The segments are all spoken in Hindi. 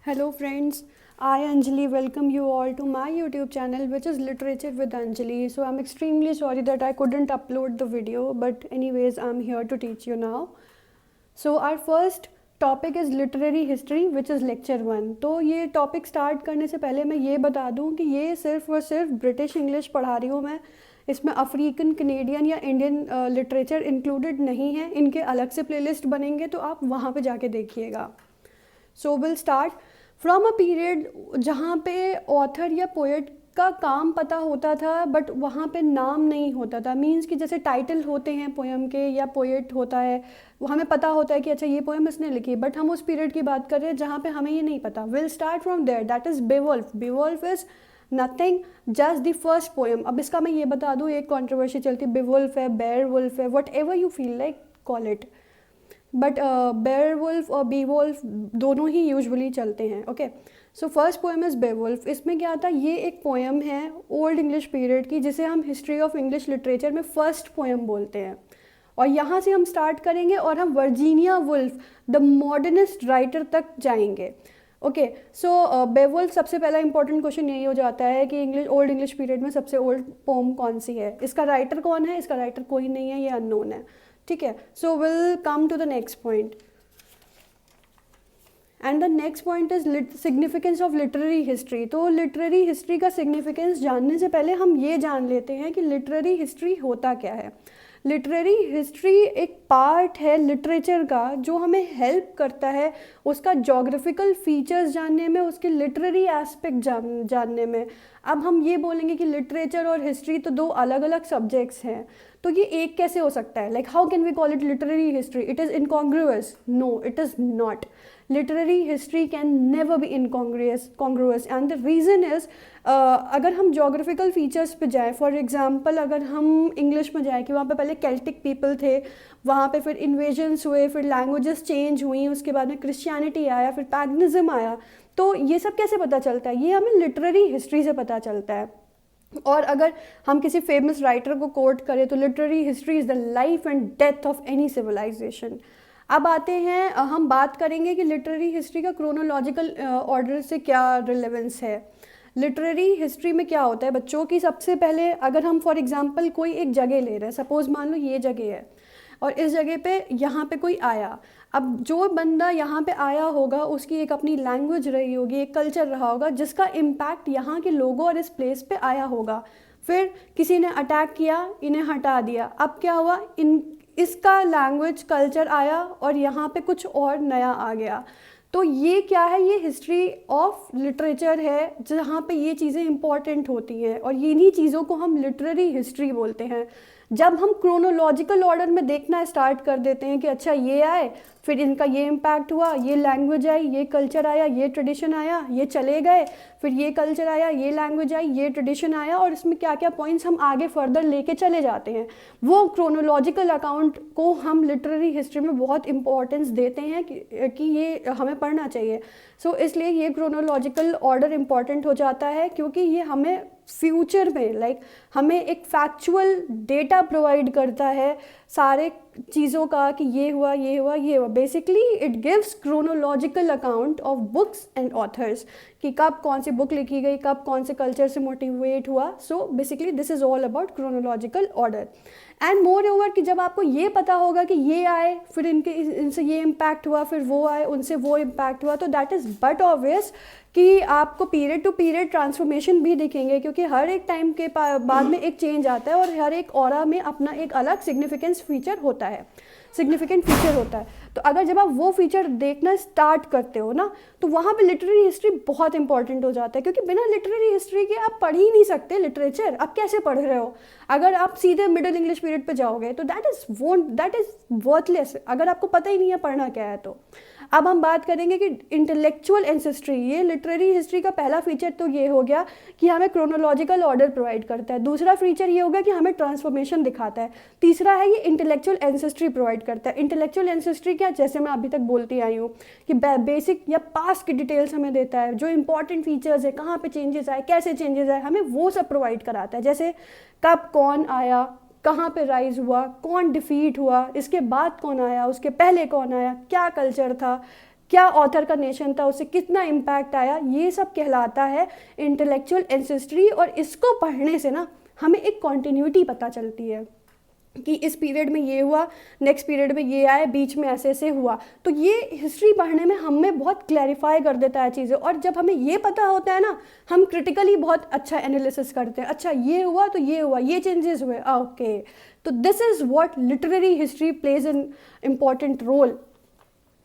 Hello friends, I Anjali welcome you all to my YouTube channel which is Literature with Anjali. So I'm extremely sorry that I couldn't upload the video, but anyways I'm here to teach you now. So our first topic is literary history which is lecture 1। तो ये टॉपिक स्टार्ट करने से पहले मैं ये बता दूं कि ये सिर्फ और सिर्फ ब्रिटिश इंग्लिश पढ़ा रही हूँ मैं। इसमें अफ्रीकन, कनेडियन या इंडियन लिटरेचर इंक्लूडेड नहीं है। इनके अलग से प्लेलिस्ट बनेंगे तो आप वहाँ पे जाके देखिएगा। So will start from a period जहाँ पे ऑथर या पोएट का काम पता होता था बट वहाँ पे नाम नहीं होता था। मींस कि जैसे टाइटल होते हैं पोएम के या पोएट होता है, वो हमें पता होता है कि अच्छा ये पोएम इसने लिखी, बट हम उस पीरियड की बात कर रहे हैं जहाँ पे हमें ये नहीं पता। Will start from there, that is Beowulf. Beowulf is nothing just the first poem. अब इसका मैं ये बता दूँ, एक कॉन्ट्रोवर्सी चलती है, बेवुल्फ है, बेयरवुल्फ है, whatever you feel like call it, but Bearwulf और बीवुल्फ दोनों ही यूजुअली चलते हैं। Okay, so first poem is Beowulf. इसमें क्या था, ये एक पोएम है ओल्ड इंग्लिश पीरियड की जिसे हम हिस्ट्री ऑफ इंग्लिश लिटरेचर में फर्स्ट पोएम बोलते हैं। और यहाँ से हम स्टार्ट करेंगे और हम Virginia Woolf the modernist writer तक जाएंगे। ओके, सो बेवुल्फ, सबसे पहला इंपॉर्टेंट क्वेश्चन यही हो जाता है कि ओल्ड इंग्लिश पीरियड में सबसे ओल्ड पोम कौन सी है, इसका राइटर कौन है। इसका राइटर कोई नहीं है, ये अननोन है। ठीक है, so will come to the next point and the next point is significance of literary history. तो लिटरेरी हिस्ट्री का सिग्निफिकेंस जानने से पहले हम ये जान लेते हैं कि लिटरेरी हिस्ट्री होता क्या है। लिटरेरी हिस्ट्री एक पार्ट है लिटरेचर का जो हमें हेल्प करता है उसका जोग्राफिकल फीचर्स जानने में, उसके लिटरेरी एस्पेक्ट जानने में। अब हम ये बोलेंगे कि लिटरेचर और हिस्ट्री तो दो अलग अलग सब्जेक्ट्स हैं, तो ये एक कैसे हो सकता है? Like how can we call it literary history? It is incongruous? No, it is not. Literary history can never be incongruous and the reason is, अगर हम जोग्राफिकल फीचर्स पे जाएँ, फॉर एग्जांपल अगर हम इंग्लिश में जाएँ कि वहाँ पे पहले केल्टिक पीपल थे, वहाँ पे फिर इन्वेजन्स हुए, फिर लैंग्वेजेस चेंज हुई, उसके बाद में क्रिश्चियनिटी आया, फिर पैगनिज्म आया, तो ये सब कैसे पता चलता है? ये हमें लिटरेरी हिस्ट्री से पता चलता है। और अगर हम किसी फेमस राइटर को कोट करें तो literary history is the life and death of any civilization. अब आते हैं, हम बात करेंगे कि लिटरेरी हिस्ट्री का क्रोनोलॉजिकल ऑर्डर से क्या रिलेवेंस है। लिटरेरी हिस्ट्री में क्या होता है बच्चों की, सबसे पहले अगर हम फॉर एग्जांपल कोई एक जगह ले रहे हैं, सपोज मान लो ये जगह है और इस जगह पे यहाँ पे कोई आया। अब जो बंदा यहाँ पे आया होगा उसकी एक अपनी लैंग्वेज रही होगी, एक कल्चर रहा होगा जिसका इम्पैक्ट यहाँ के लोगों और इस प्लेस पे आया होगा। फिर किसी ने अटैक किया, इन्हें हटा दिया, अब क्या हुआ, इसका लैंग्वेज कल्चर आया और यहाँ पे कुछ और नया आ गया। तो ये क्या है, ये हिस्ट्री ऑफ लिटरेचर है जहाँ पे ये चीज़ें इंपॉर्टेंट होती हैं और इन्हीं चीज़ों को हम लिटरेरी हिस्ट्री बोलते हैं। जब हम क्रोनोलॉजिकल ऑर्डर में देखना स्टार्ट कर देते हैं कि अच्छा ये आए, फिर इनका ये इम्पैक्ट हुआ, ये लैंग्वेज आई, ये कल्चर आया, ये ट्रेडिशन आया, ये चले गए, फिर ये कल्चर आया, ये लैंग्वेज आई, ये ट्रेडिशन आया, और इसमें क्या क्या पॉइंट्स हम आगे फर्दर लेके चले जाते हैं, वो क्रोनोलॉजिकल अकाउंट को हम लिटरेरी हिस्ट्री में बहुत इंपॉर्टेंस देते हैं कि ये हमें पढ़ना चाहिए। सो इसलिए ये क्रोनोलॉजिकल ऑर्डर इम्पॉर्टेंट हो जाता है क्योंकि ये हमें फ्यूचर में हमें एक फैक्चुअल डेटा प्रोवाइड करता है सारे चीज़ों का कि ये हुआ, ये हुआ, ये हुआ। Basically it gives chronological account of books and authors कि कब कौन सी बुक लिखी गई, कब कौन से कल्चर से मोटिवेट हुआ। So basically this is all about chronological order. And more over कि जब आपको ये पता होगा कि ये आए, फिर इनसे ये इम्पैक्ट हुआ, फिर वो आए, उनसे वो इम्पैक्ट हुआ, तो दैट इज़ बट ऑब्वियस कि आपको पीरियड टू पीरियड ट्रांसफॉर्मेशन भी दिखेंगे क्योंकि हर एक टाइम के बाद में एक चेंज आता है और हर एक ऑरा में अपना एक अलग सिग्निफिकेंट फीचर होता है। तो अगर जब आप वो फीचर देखना स्टार्ट करते हो ना, तो वहाँ पे लिटरेरी हिस्ट्री बहुत इंपॉर्टेंट हो जाता है क्योंकि बिना लिटरेरी हिस्ट्री के आप पढ़ ही नहीं सकते लिटरेचर। आप कैसे पढ़ रहे हो? अगर आप सीधे मिडिल इंग्लिश पीरियड पे जाओगे तो दैट इज़ वर्थलेस, अगर आपको पता ही नहीं है पढ़ना क्या है। तो अब हम बात करेंगे कि इंटेलेक्चुअल एंसेस्ट्री, ये लिटरेरी हिस्ट्री का पहला फीचर तो ये हो गया कि हमें क्रोनोलॉजिकल ऑर्डर प्रोवाइड करता है। दूसरा फीचर ये हो गया कि हमें ट्रांसफॉर्मेशन दिखाता है। तीसरा है ये इंटेलेक्चुअल एंसेस्ट्री प्रोवाइड करता है। इंटेलेक्चुअल एंसेस्ट्री क्या, जैसे मैं अभी तक बोलती आई हूँ कि बेसिक या पास्ट की डिटेल्स हमें देता है, जो इंपॉर्टेंट फीचर्स है, कहाँ पे चेंजेस आए, कैसे चेंजेस आए, हमें वो सब प्रोवाइड कराता है। जैसे कब कौन आया, कहाँ पे राइज हुआ, कौन डिफीट हुआ, इसके बाद कौन आया, उसके पहले कौन आया, क्या कल्चर था, क्या ऑथर का नेशन था, उससे कितना इम्पैक्ट आया, ये सब कहलाता है इंटेलेक्चुअल एंसेस्ट्री। और इसको पढ़ने से ना हमें एक कॉन्टिन्यूटी पता चलती है कि इस पीरियड में ये हुआ, नेक्स्ट पीरियड में ये आए, बीच में ऐसे ऐसे हुआ। तो ये हिस्ट्री पढ़ने में हमें बहुत क्लैरिफाई कर देता है चीज़ें। और जब हमें ये पता होता है ना, हम क्रिटिकली बहुत अच्छा एनालिसिस करते हैं, अच्छा ये हुआ तो ये हुआ, ये चेंजेस हुए, ओके। तो this is what literary history plays an important role.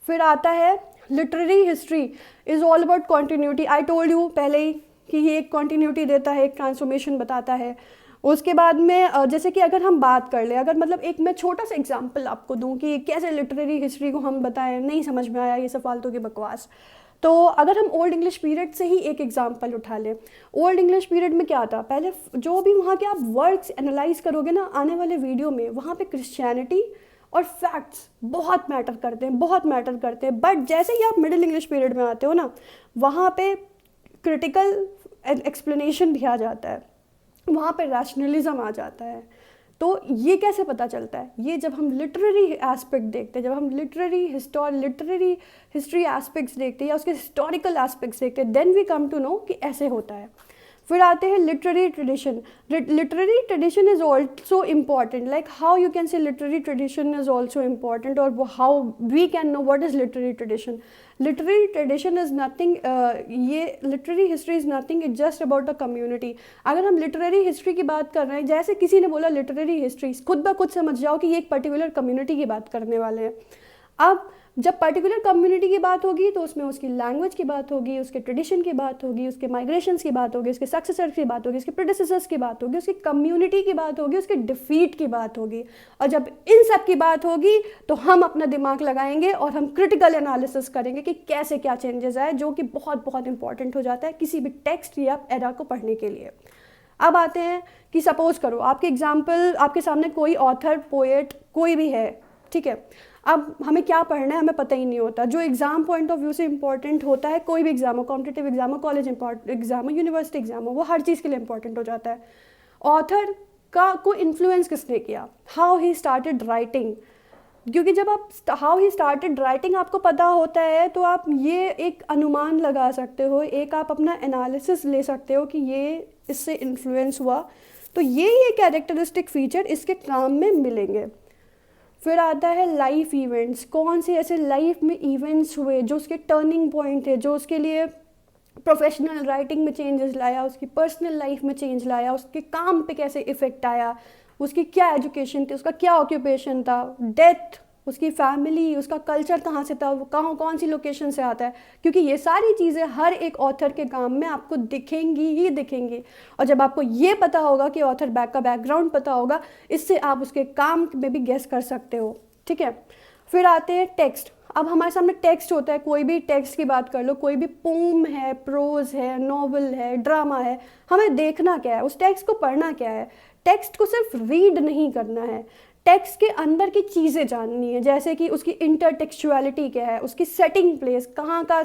फिर आता है literary history is all about continuity. I told you पहले ही कि ये एक कॉन्टिन्यूटी देता है, एक ट्रांसफॉर्मेशन बताता है। उसके बाद में जैसे कि अगर हम बात कर ले, अगर मतलब एक मैं छोटा सा एग्जांपल आपको दूं कि कैसे लिटरेरी हिस्ट्री को हम बताएं, नहीं समझ में आया ये सब फालतू की बकवास, तो अगर हम ओल्ड इंग्लिश पीरियड से ही एक एग्जांपल उठा लें। ओल्ड इंग्लिश पीरियड में क्या था, पहले जो भी वहाँ के आप वर्ड्स एनालाइज करोगे ना आने वाले वीडियो में, वहाँ पे क्रिश्चियनिटी और फैक्ट्स बहुत मैटर करते हैं, बहुत मैटर करते हैं। बट जैसे ही आप मिडिल इंग्लिश पीरियड में आते हो ना, वहाँ पे क्रिटिकल एक्सप्लेनेशन भी आ जाता है, वहाँ पे रैशनलिज्म आ जाता है। तो ये कैसे पता चलता है, ये जब हम लिटरेरी एस्पेक्ट देखते हैं, जब हम लिटरेरी हिस्ट्री एस्पेक्ट्स देखते हैं या उसके हिस्टोरिकल एस्पेक्ट्स देखते हैं, then we come to know कि ऐसे होता है। फिर आते हैं literary tradition. Literary tradition is also important, like how you can say literary tradition is also important, और how we can know what is literary tradition. Literary tradition is nothing, ये literary history is nothing, it just about a community. अगर हम लिटरेरी हिस्ट्री की बात कर रहे हैं, जैसे किसी ने बोला लिटरेरी हिस्ट्री, खुद ब खुद समझ जाओ कि ये एक पर्टिकुलर कम्युनिटी की बात करने वाले हैं। अब जब पर्टिकुलर कम्युनिटी की बात होगी तो उसमें उसकी लैंग्वेज की बात होगी, उसके ट्रेडिशन की बात होगी, उसके माइग्रेशंस की बात होगी, उसके सक्सेसर्स की बात होगी, उसके प्रेडिसेसर्स की बात होगी, उसकी कम्युनिटी की बात होगी, उसके डिफीट की बात होगी। और जब इन सब की बात होगी तो हम अपना दिमाग लगाएंगे और हम क्रिटिकल एनालिसिस करेंगे कि कैसे क्या चेंजेस आए, जो कि बहुत बहुत इंपॉर्टेंट हो जाता है किसी भी टेक्स्ट या एरा को पढ़ने के लिए। अब आते हैं कि सपोज करो आपके एग्जाम्पल, आपके सामने कोई ऑथर, पोएट कोई भी है, ठीक है। अब हमें क्या पढ़ना है हमें पता ही नहीं होता। जो एग्ज़ाम पॉइंट ऑफ व्यू से इंपॉर्टेंट होता है, कोई भी एग्जाम हो, कॉम्पिटिटिव एग्जाम हो, कॉलेज एग्जाम हो, यूनिवर्सिटी एग्जाम हो, वो हर चीज़ के लिए इंपॉर्टेंट हो जाता है। ऑथर को इन्फ्लुएंस किसने किया, हाउ ही स्टार्टेड राइटिंग, क्योंकि जब आप हाउ ही स्टार्टेड राइटिंग आपको पता होता है तो आप ये एक अनुमान लगा सकते हो, एक आप अपना एनालिसिस ले सकते हो कि ये इससे इन्फ्लुएंस हुआ। तो ये कैरेक्टरिस्टिक फीचर इसके काम में मिलेंगे। फिर आता है लाइफ इवेंट्स, कौन से ऐसे लाइफ में इवेंट्स हुए जो उसके टर्निंग पॉइंट थे, जो उसके लिए प्रोफेशनल राइटिंग में चेंजेस लाया, उसकी पर्सनल लाइफ में चेंज लाया, उसके काम पे कैसे इफ़ेक्ट आया, उसकी क्या एजुकेशन थी, उसका क्या ऑक्यूपेशन था, डेथ, उसकी फैमिली, उसका कल्चर कहाँ से था, वो कौन सी लोकेशन से आता है, क्योंकि ये सारी चीज़ें हर एक ऑथर के काम में आपको दिखेंगी ही दिखेंगी। और जब आपको ये पता होगा कि ऑथर का बैकग्राउंड पता होगा, इससे आप उसके काम में भी गेस कर सकते हो, ठीक है। फिर आते हैं टेक्स्ट। अब हमारे सामने टेक्स्ट होता है, कोई भी टेक्स्ट की बात कर लो, कोई भी पोम है, प्रोज है, नॉवल है, ड्रामा है, हमें देखना क्या है, उस टेक्स्ट को पढ़ना क्या है। टेक्स्ट को सिर्फ रीड नहीं करना है, टेक्स्ट के अंदर की चीज़ें जाननी है, जैसे कि उसकी इंटरटेक्चुअलिटी क्या है, उसकी सेटिंग प्लेस कहाँ का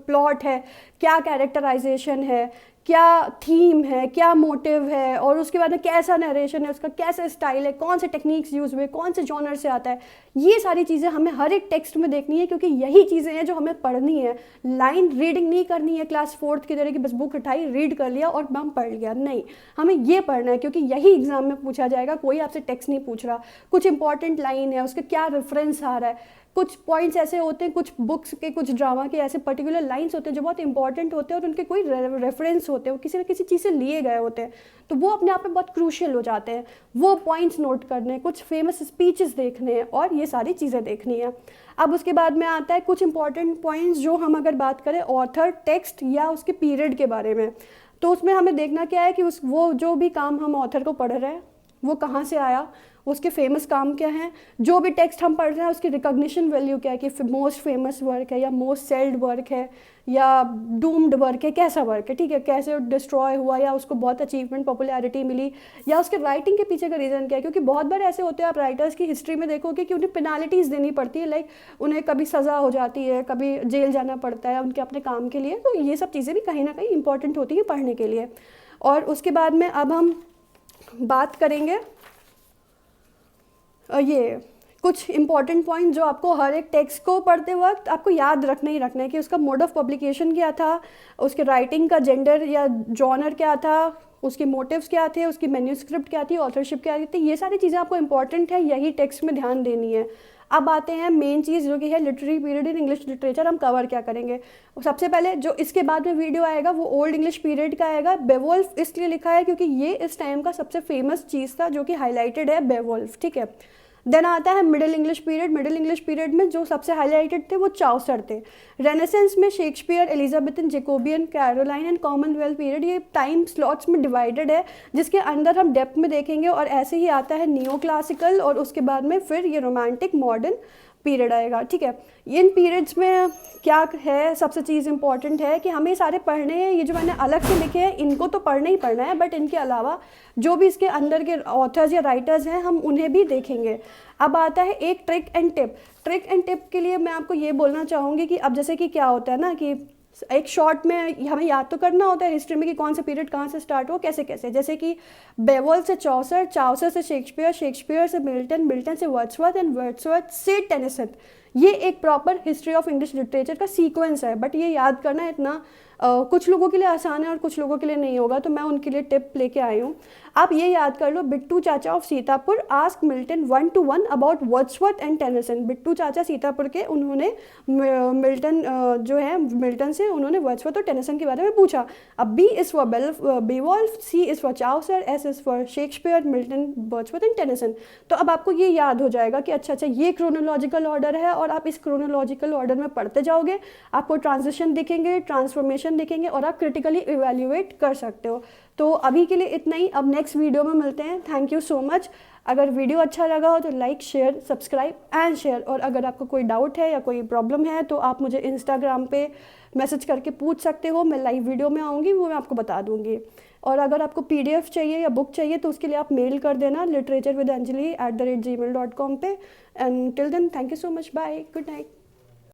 प्लॉट है, क्या कैरेक्टराइजेशन है, क्या थीम है, क्या मोटिव है, और उसके बाद में कैसा नरेशन है, उसका कैसा स्टाइल है, कौन से टेक्निक्स यूज़ हुए, कौन से जॉनर से आता है। ये सारी चीज़ें हमें हर एक टेक्स्ट में देखनी है, क्योंकि यही चीज़ें हैं जो हमें पढ़नी है। लाइन रीडिंग नहीं करनी है क्लास 4th की तरह की, बस बुक उठाई, रीड कर लिया और हम पढ़ लिया, नहीं, हमें ये पढ़ना है, क्योंकि यही एग्जाम में पूछा जाएगा। कोई आपसे टेक्स्ट नहीं पूछ रहा, कुछ इंपॉर्टेंट लाइन है, उसका क्या रेफरेंस आ रहा है, कुछ पॉइंट्स ऐसे होते हैं, कुछ बुक्स के, कुछ ड्रामा के ऐसे पर्टिकुलर लाइंस होते हैं जो बहुत इंपॉर्टेंट होते हैं और उनके कोई रेफरेंस होते हैं, वो किसी न किसी चीज़ से लिए गए होते हैं, तो वो अपने आप में बहुत क्रूशियल हो जाते हैं। वो पॉइंट्स नोट करने, कुछ फेमस स्पीचेस देखने हैं और ये सारी चीज़ें देखनी है। अब उसके बाद में आता है कुछ इंपॉर्टेंट पॉइंट्स, जो हम अगर बात करें ऑथर, टेक्स्ट या उसके पीरियड के बारे में, तो उसमें हमें देखना क्या है कि वो जो भी काम हम ऑथर को पढ़ रहे हैं वो कहाँ से आया, उसके फेमस काम क्या हैं, जो भी टेक्स्ट हम पढ़ रहे हैं उसकी रिकॉग्निशन वैल्यू क्या है, कि मोस्ट फेमस वर्क है या मोस्ट सेल्ड वर्क है या डूम्ड वर्क है, कैसा वर्क है, ठीक है, कैसे डिस्ट्रॉय हुआ या उसको बहुत अचीवमेंट पॉपुलैरिटी मिली, या उसके राइटिंग के पीछे का रीज़न क्या है। क्योंकि बहुत बार ऐसे होते हैं, आप राइटर्स की हिस्ट्री में देखोगे कि उन्हें पेनाल्टीज़ देनी पड़ती है, लाइक उन्हें कभी सज़ा हो जाती है, कभी जेल जाना पड़ता है उनके अपने काम के लिए। तो ये सब चीज़ें भी कहीं ना कहीं इंपॉर्टेंट होती हैं पढ़ने के लिए। और उसके बाद में अब हम बात करेंगे ये कुछ इंपॉर्टेंट पॉइंट जो आपको हर एक टेक्स्ट को पढ़ते वक्त आपको याद रखना ही रखना है कि उसका मोड ऑफ पब्लिकेशन क्या था, उसके राइटिंग का जेंडर या जॉनर क्या था, उसके मोटिव्स क्या थे, उसकी मैन्यूस्क्रिप्ट क्या थी, ऑथरशिप क्या थी, ये सारी चीज़ें आपको इंपॉर्टेंट है, यही टेक्स्ट में ध्यान देनी है। अब आते हैं मेन चीज़ जो कि है literary period in English literature. हम कवर क्या करेंगे, सबसे पहले जो इसके बाद में वीडियो आएगा वो ओल्ड इंग्लिश पीरियड का आएगा। बेवोल्फ इसलिए लिखा है क्योंकि ये इस टाइम का सबसे फेमस चीज़ था जो कि हाईलाइटेड है, बेवोल्फ, ठीक है। देन आता है middle English period. Middle English period में जो सबसे हाईलाइटेड थे वो चाउसर थे। रेनेसेंस में Shakespeare, Elizabethan, Jacobian, Caroline and Commonwealth period. ये टाइम स्लॉट्स में डिवाइडेड है जिसके अंदर हम डेप्थ में देखेंगे। और ऐसे ही आता है नियो क्लासिकल और उसके बाद में फिर ये रोमांटिक मॉडर्न पीरियड आएगा, ठीक है। इन पीरियड्स में क्या है, सबसे चीज़ इंपॉर्टेंट है कि हमें सारे पढ़ने हैं। ये जो मैंने अलग से लिखे हैं इनको तो पढ़ना ही पढ़ना है, बट इनके अलावा जो भी इसके अंदर के ऑथर्स या राइटर्स हैं हम उन्हें भी देखेंगे। अब आता है एक trick and tip. Trick and tip के लिए मैं आपको ये बोलना चाहूँगी कि अब जैसे कि क्या होता है ना कि एक शॉर्ट में हमें याद तो करना होता है हिस्ट्री में कि कौन सा पीरियड कहाँ से स्टार्ट हो, कैसे कैसे। जैसे कि बेवोल्फ से चाउसर, चाउसर से शेक्सपियर, शेक्सपियर से मिल्टन, मिल्टन से वर्ड्सवर्थ एंड वर्ड्सवर्थ से टेनिसन। ये एक proper history of English literature का सीक्वेंस है, बट ये याद करना इतना कुछ लोगों के लिए आसान है और कुछ लोगों के लिए नहीं होगा, तो मैं उनके लिए टिप लेके आई हूँ। आप ये याद कर लो, बिट्टू चाचा of Sitapur ask Milton 1-1 about Wordsworth and Tennyson. Bittu चाचा सीतापुर के, उन्होंने मिल्टन जो है मिल्टन से उन्होंने वर्ड्सवर्थ और टेनिसन के बारे में पूछा। अब B is for Beowulf, C is for Chaucer, S is for Shakespeare, Milton, Wordsworth and Tennyson. तो अब आपको ये याद हो जाएगा कि अच्छा अच्छा ये क्रोनोलॉजिकल ऑर्डर है, और आप इस क्रोनोलॉजिकल ऑर्डर में पढ़ते जाओगे, आपको ट्रांजिशन दिखेंगे, ट्रांसफॉर्मेशन दिखेंगे, और आप क्रिटिकली इवैल्यूएट कर सकते हो। तो अभी के लिए इतना ही, अब नेक्स्ट वीडियो में मिलते हैं। Thank you so much. अगर वीडियो अच्छा लगा हो तो like, share, subscribe and share. और अगर आपको कोई डाउट है या कोई प्रॉब्लम है तो आप मुझे इंस्टाग्राम पे मैसेज करके पूछ सकते हो। मैं लाइव वीडियो में आऊँगी, वो मैं आपको बता दूँगी। और अगर आपको PDF चाहिए या बुक चाहिए तो उसके लिए आप मेल कर देना literaturewithanjali@gmail.com पे। And till then thank you so much, bye, good night.